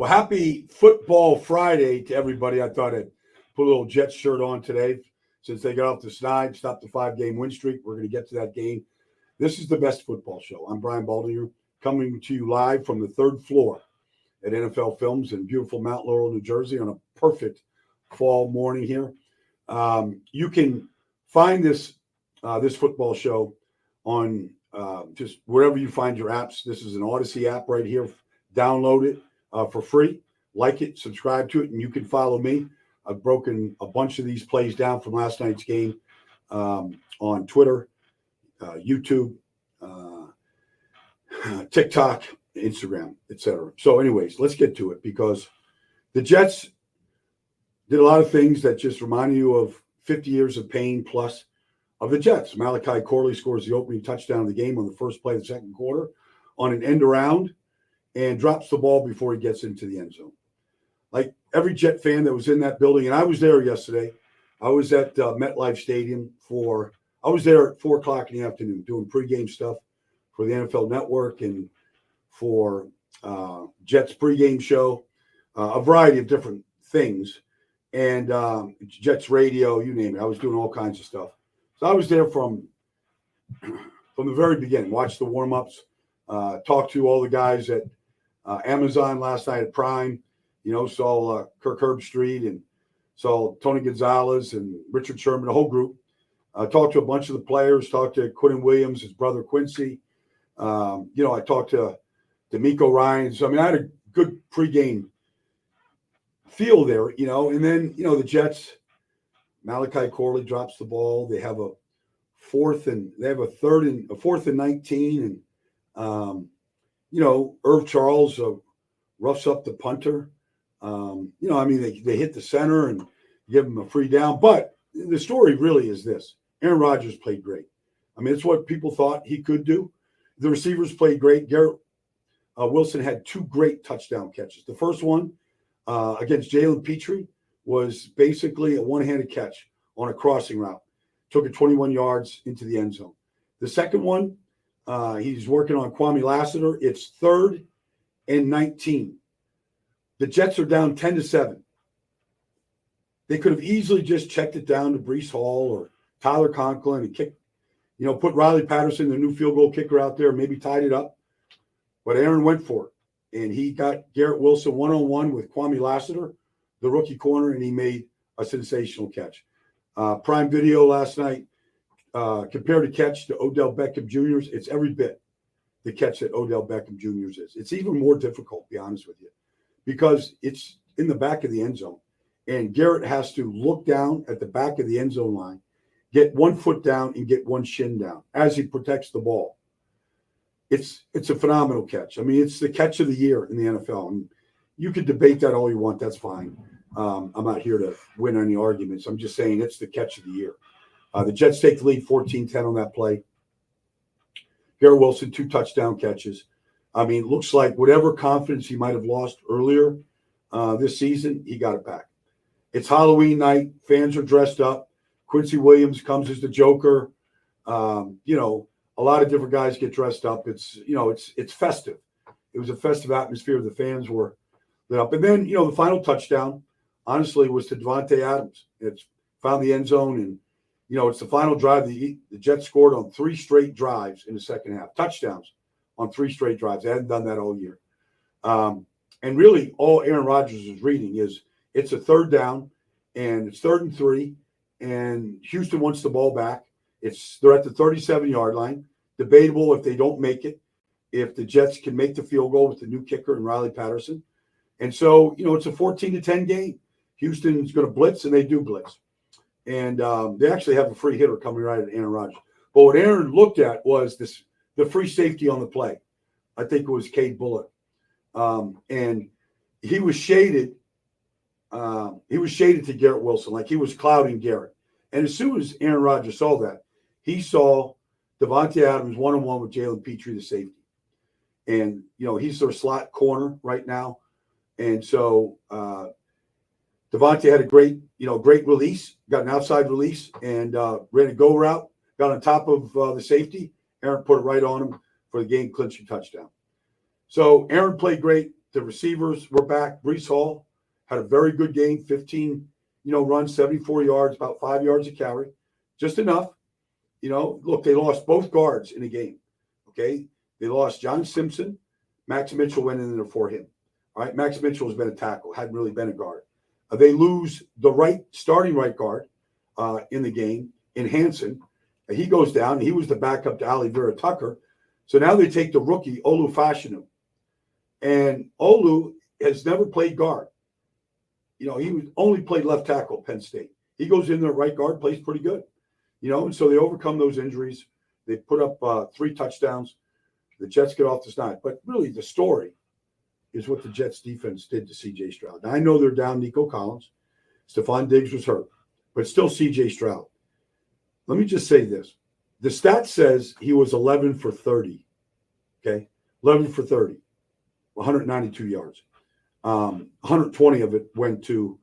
Well, happy Football Friday to everybody. I thought I'd put a little Jets shirt on today since they got off the snide, stopped the 5-game win streak. We're going to get to that game. This is the best football show. I'm Brian Baldinger, coming to you live from the third floor at NFL Films in beautiful Mount Laurel, New Jersey, on a perfect fall morning here. You can find this football show on just wherever you find your apps. This is an Odyssey app right here. Download it for free. Like it, subscribe to it, and you can follow me. I've broken a bunch of these plays down from last night's game on Twitter, YouTube, TikTok, Instagram, etc. So anyways, let's get to it, because the Jets did a lot of things that just remind you of 50 years of pain plus of the Jets. Malachi Corley scores the opening touchdown of the game on the first play of the second quarter on an end around and drops the ball before he gets into the end zone. Like every Jet fan that was in that building, and I was there yesterday. I was at MetLife Stadium I was there at 4 o'clock in the afternoon doing pregame stuff for the NFL Network and for Jets pregame show, a variety of different things, and Jets radio, you name it. I was doing all kinds of stuff. So I was there from the very beginning, watched the warm-ups, talked to all the guys at Amazon last night at Prime, saw Kirk Herbstreit and saw Tony Gonzalez and Richard Sherman, the whole group. Talked to a bunch of the players, talked to Quinn Williams, his brother Quincy. I talked to D'Amico Ryans. So, I had a good pregame feel there, and then, the Jets, Malachi Corley drops the ball. They have a fourth and 19. And, Irv Charles roughs up the punter. They hit the center and give him a free down. But the story really is this. Aaron Rodgers played great. It's what people thought he could do. The receivers played great. Garrett Wilson had 2 great touchdown catches. The first one against Jalen Petrie was basically a one-handed catch on a crossing route. Took it 21 yards into the end zone. The second one, he's working on Kwame Lassiter. It's 3rd and 19. The Jets are down 10-7. They could have easily just checked it down to Breece Hall or Tyler Conklin and kicked, put Riley Patterson, the new field goal kicker, out there, maybe tied it up. But Aaron went for it. And he got Garrett Wilson one-on-one with Kwame Lassiter, the rookie corner, and he made a sensational catch. Prime Video last night compared a catch to Odell Beckham Jr.'s. It's every bit the catch that Odell Beckham Jr.'s is. It's even more difficult, to be honest with you, because it's in the back of the end zone. And Garrett has to look down at the back of the end zone line, get 1 foot down and get 1 shin down as he protects the ball. It's a phenomenal catch. It's the catch of the year in the NFL. And you could debate that all you want. That's fine. I'm not here to win any arguments. I'm just saying it's the catch of the year. The Jets take the lead 14-10 on that play. Garrett Wilson, 2 touchdown catches. It looks like whatever confidence he might have lost earlier this season, he got it back. It's Halloween night. Fans are dressed up. Quincy Williams comes as the Joker. A lot of different guys get dressed up. It's festive. It was a festive atmosphere. The fans were lit up. And then, the final touchdown, honestly, was to Davante Adams. It's found the end zone, and, it's the final drive. The Jets scored on 3 straight drives in the second half. Touchdowns on 3 straight drives. They hadn't done that all year. And really, all Aaron Rodgers is reading is it's a 3rd down, and it's 3rd and 3, and Houston wants the ball back. They're at the 37-yard line. Debatable if they don't make it, if the Jets can make the field goal with the new kicker and Riley Patterson. And so, it's a 14-10 game. Houston's going to blitz, and they do blitz. And they actually have a free hitter coming right at Aaron Rodgers. But what Aaron looked at was the free safety on the play. I think it was Cade Bullock. And he was shaded. He was shaded to Garrett Wilson, like he was clouding Garrett. And as soon as Aaron Rodgers saw that, he saw Davante Adams one-on-one with Jalen Petrie, the safety. And, he's their slot corner right now. And so Davante had a great release, got an outside release, and ran a go route, got on top of the safety. Aaron put it right on him for the game-clinching touchdown. So Aaron played great. The receivers were back. Breece Hall had a very good game, 15, runs, 74 yards, about 5 yards a carry. Just enough. Look, they lost both guards in a game. Okay. They lost John Simpson. Max Mitchell went in there for him. All right. Max Mitchell has been a tackle, hadn't really been a guard. They lose the starting right guard in the game in Hansen. He goes down. He was the backup to Ali Vera Tucker. So now they take the rookie, Olu Fashanu. And Olu has never played guard. He only played left tackle at Penn State. He goes in there right guard, plays pretty good. And so they overcome those injuries. They put up 3 touchdowns. The Jets get off the snide. But really, the story is what the Jets defense did to C.J. Stroud. Now, I know they're down Nico Collins. Stephon Diggs was hurt. But still C.J. Stroud. Let me just say this. The stat says he was 11 for 30. Okay? 11 for 30. 192 yards. 120 of it went to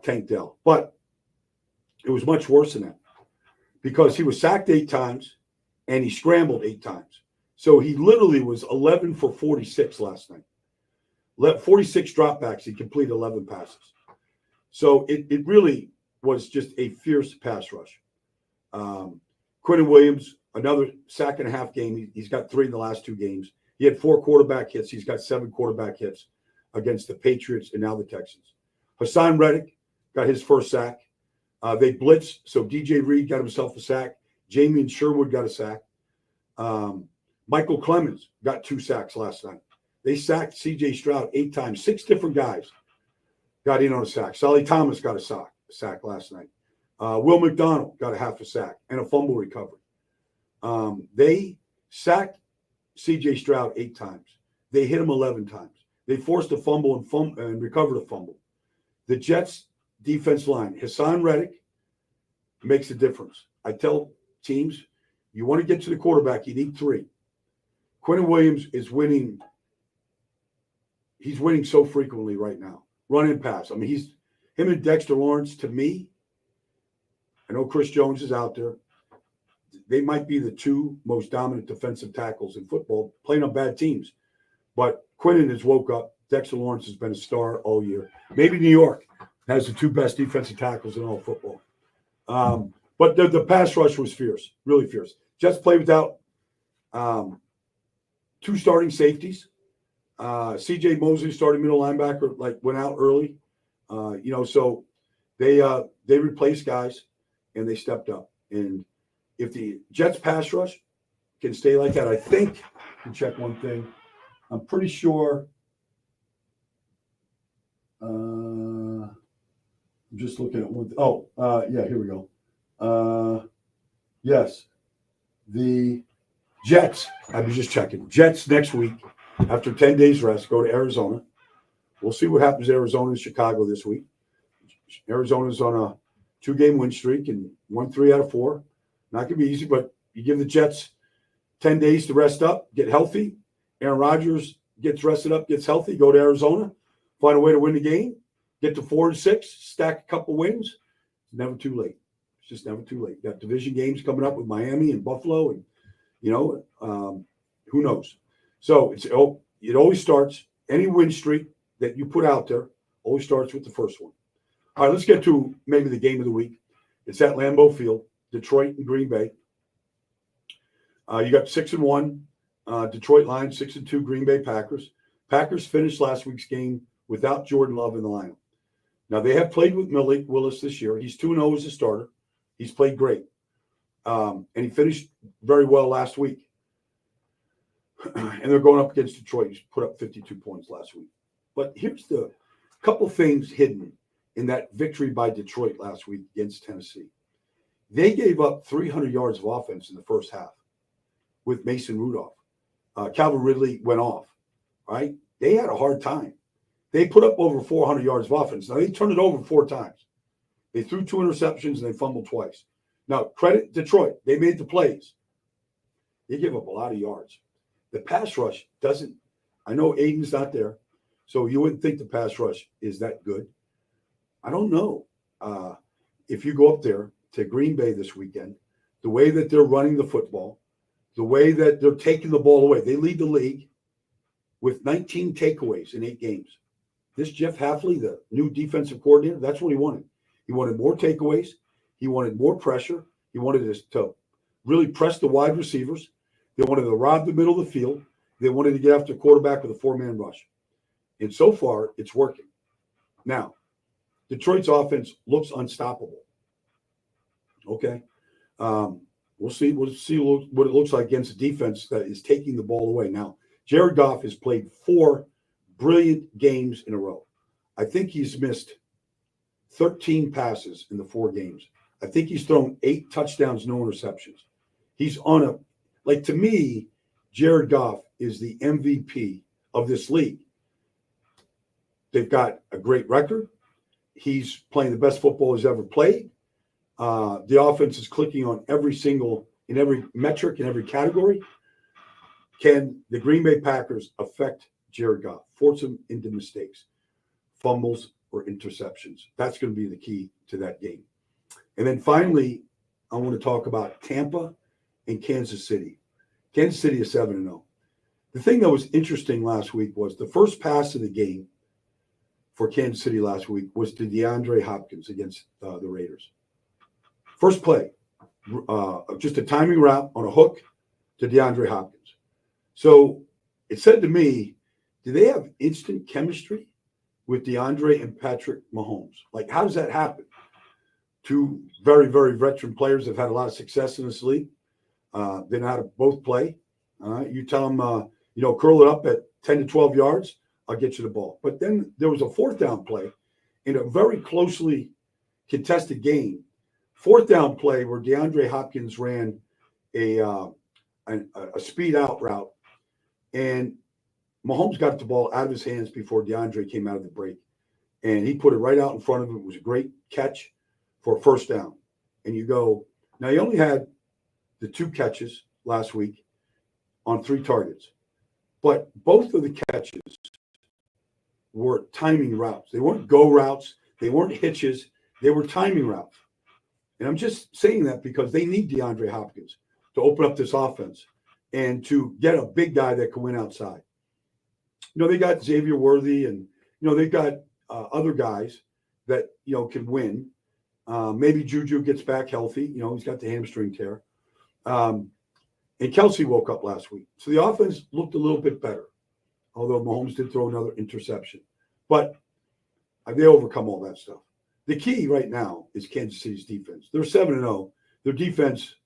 Tank Dell. But it was much worse than that because he was sacked 8 times and he scrambled 8 times. So he literally was 11 for 46 last night. 46 dropbacks. He completed 11 passes. So it really was just a fierce pass rush. Quentin Williams, another sack and a half game. He's got 3 in the last 2 games. He had 4 quarterback hits. He's got 7 quarterback hits against the Patriots and now the Texans. Hassan Reddick got his first sack. They blitzed, so DJ Reed got himself a sack. Jamie Sherwood got a sack. Michael Clemens got 2 sacks last night. They sacked C.J. Stroud 8 times. 6 different guys got in on a sack. Solly Thomas got a sack last night. Will McDonald got a half a sack and a fumble recovery. They sacked C.J. Stroud 8 times. They hit him 11 times. They forced a fumble and recovered a fumble. The Jets' defense line, Hassan Reddick, makes a difference. I tell teams, you want to get to the quarterback, you need 3. Quentin Williams is winning. He's winning so frequently right now. Run and pass. I mean, him and Dexter Lawrence, to me, I know Chris Jones is out there. They might be the 2 most dominant defensive tackles in football, playing on bad teams. But Quentin has woke up. Dexter Lawrence has been a star all year. Maybe New York has the 2 best defensive tackles in all football. But the pass rush was fierce, really fierce. Jets played without 2 starting safeties. C.J. Mosley, starting middle linebacker, went out early. So they replaced guys and they stepped up. And if the Jets pass rush can stay like that, I think, I can check one thing. I'm pretty sure. I'm just looking at one. Yeah, here we go. Yes. The Jets, I was just checking. Jets next week, after 10 days rest, go to Arizona. We'll see what happens to Arizona and Chicago this week. Arizona's on a 2-game win streak and won 3 out of 4. Not going to be easy, but you give the Jets 10 days to rest up, get healthy. Aaron Rodgers gets rested up, gets healthy, go to Arizona, find a way to win the game, get to 4-6, stack a couple wins. It's never too late. It's just never too late. Got division games coming up with Miami and Buffalo, and who knows? So it always starts, any win streak that you put out there always starts with the first one. All right, let's get to maybe the game of the week. It's at Lambeau Field, Detroit and Green Bay. You got 6-1 Detroit Lions, 6-2 Green Bay Packers. Packers finished last week's game without Jordan Love in the lineup. Now, they have played with Malik Willis this year. He's 2-0 as a starter. He's played great. And he finished very well last week. And they're going up against Detroit. He put up 52 points last week. But here's the couple things hidden in that victory by Detroit last week against Tennessee. They gave up 300 yards of offense in the first half with Mason Rudolph. Calvin Ridley went off, right? They had a hard time. They put up over 400 yards of offense. Now, they turned it over 4 times. They threw 2 interceptions and they fumbled twice. Now, credit Detroit. They made the plays. They give up a lot of yards. The pass rush doesn't – I know Aiden's not there, so you wouldn't think the pass rush is that good. I don't know. If you go up there to Green Bay this weekend, the way that they're running the football, the way that they're taking the ball away, they lead the league with 19 takeaways in 8 games. This Jeff Hafley, the new defensive coordinator, that's what he wanted. He wanted more takeaways. He wanted more pressure. He wanted us to really press the wide receivers. They wanted to rob the middle of the field. They wanted to get after the quarterback with a 4-man rush. And so far, it's working. Now, Detroit's offense looks unstoppable. Okay? We'll see what it looks like against a defense that is taking the ball away. Now, Jared Goff has played 4 brilliant games in a row. I think he's missed 13 passes in the 4 games. I think he's thrown 8 touchdowns, no interceptions. He's on to me, Jared Goff is the MVP of this league. They've got a great record. He's playing the best football he's ever played. The offense is clicking on in every metric, in every category. Can the Green Bay Packers affect Jared Goff, force him into mistakes, fumbles, or interceptions? That's going to be the key to that game. And then finally, I want to talk about Tampa and Kansas City. Kansas City is 7-0. The thing that was interesting last week was the first pass of the game for Kansas City last week was to DeAndre Hopkins against the Raiders. First play, just a timing route on a hook to DeAndre Hopkins. So it said to me, do they have instant chemistry with DeAndre and Patrick Mahomes? Like, how does that happen? 2 very, very veteran players have had a lot of success in this league. They know how to both play. All right, you tell them, curl it up at 10 to 12 yards, I'll get you the ball. But then there was a 4th down play in a very closely contested game. 4th down play where DeAndre Hopkins ran a speed out route, and Mahomes got the ball out of his hands before DeAndre came out of the break, and he put it right out in front of him. It was a great catch for a 1st down. And you go, now he only had the 2 catches last week on 3 targets, but both of the catches were timing routes. They weren't go routes. They weren't hitches. They were timing routes. And I'm just saying that because they need DeAndre Hopkins to open up this offense and to get a big guy that can win outside. They got Xavier Worthy, and, they've got other guys that, can win. Maybe Juju gets back healthy. He's got the hamstring tear. And Kelsey woke up last week. So the offense looked a little bit better, although Mahomes did throw another interception. But they overcome all that stuff. The key right now is Kansas City's defense. They're 7-0. Their defense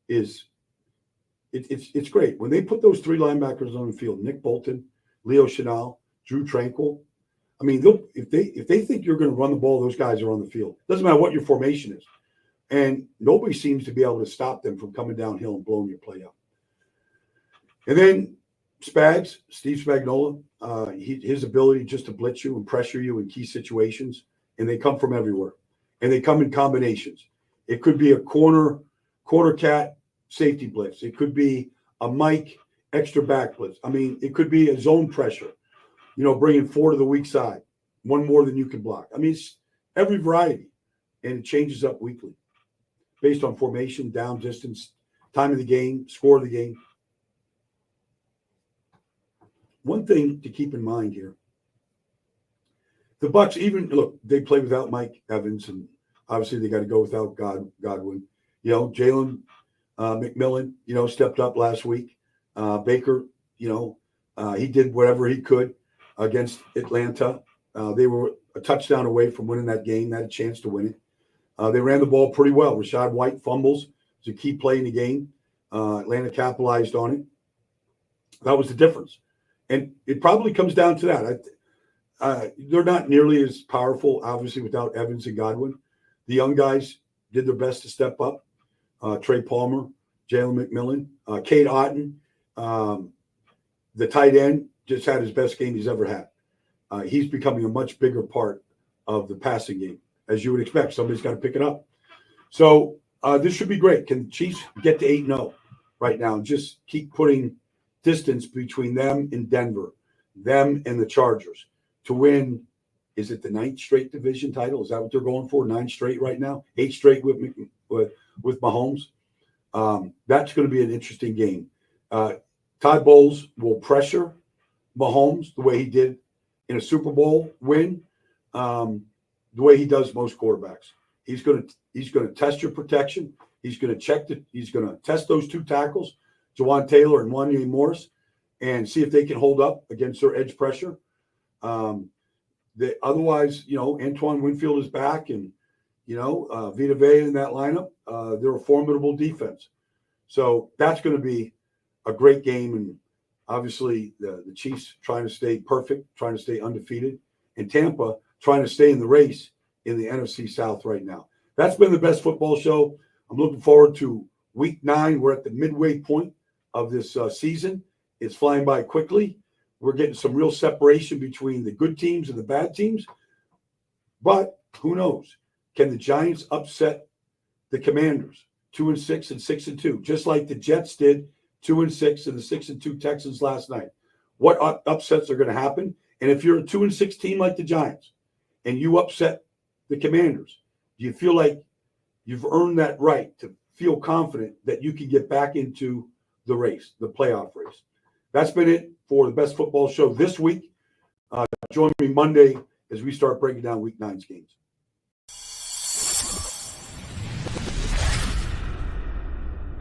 is it's great. When they put those 3 linebackers on the field, Nick Bolton, Leo Chenal, Drew Tranquill, I mean, if they think you're going to run the ball, those guys are on the field. Doesn't matter what your formation is. And nobody seems to be able to stop them from coming downhill and blowing your play up. And then Steve Spagnuolo, his ability just to blitz you and pressure you in key situations, and they come from everywhere. And they come in combinations. It could be a corner cat safety blitz. It could be a Mike extra back blitz. I mean, it could be a zone pressure, bringing 4 to the weak side, 1 more than you can block. I mean, it's every variety, and it changes up weekly based on formation, down distance, time of the game, score of the game. One thing to keep in mind here, the Bucs they play without Mike Evans, and obviously they got to go without Godwin. Jalen McMillan, stepped up last week. Baker, he did whatever he could against Atlanta. They were a touchdown away from winning that game. They had a chance to win it. They ran the ball pretty well. Rashad White fumbles. It's a key play in the game. Atlanta capitalized on it. That was the difference. And it probably comes down to that. They're not nearly as powerful, obviously, without Evans and Godwin. The young guys did their best to step up. Trey Palmer, Jalen McMillan, Cade Otton, the tight end, just had his best game he's ever had. He's becoming a much bigger part of the passing game, as you would expect. Somebody's got to pick it up. So this should be great. Can the Chiefs get to 8-0 right now and just keep putting distance between them and Denver, them and the Chargers to win? Is it the 9th straight division title? Is that what they're going for? 9 straight right now? 8 straight with Mahomes? That's going to be an interesting game. Todd Bowles will pressure Mahomes the way he did in a Super Bowl win, the way he does most quarterbacks. He's going to test your protection. He's going to test those two tackles, Jawan Taylor and Wanya Morris, and see if they can hold up against their edge pressure. Otherwise, Antoine Winfield is back, and Vita Vea in that lineup. They're a formidable defense. So that's going to be a great game. And obviously the Chiefs trying to stay perfect, trying to stay undefeated, and Tampa trying to stay in the race in the NFC South right now. That's been the best football show. I'm looking forward to week 9. We're at the midway point of this season. It's flying by quickly. We're getting some real separation between the good teams and the bad teams. But who knows? Can the Giants upset the Commanders 2-6 and 6-2, just like the Jets did 2-6 and the 6-2 Texans last night? What upsets are going to happen? And if you're a 2-6 team like the Giants and you upset the Commanders, do you feel like you've earned that right to feel confident that you can get back into the race, the playoff race? That's been it for the best football show this week. Join me Monday as we start breaking down week 9's games.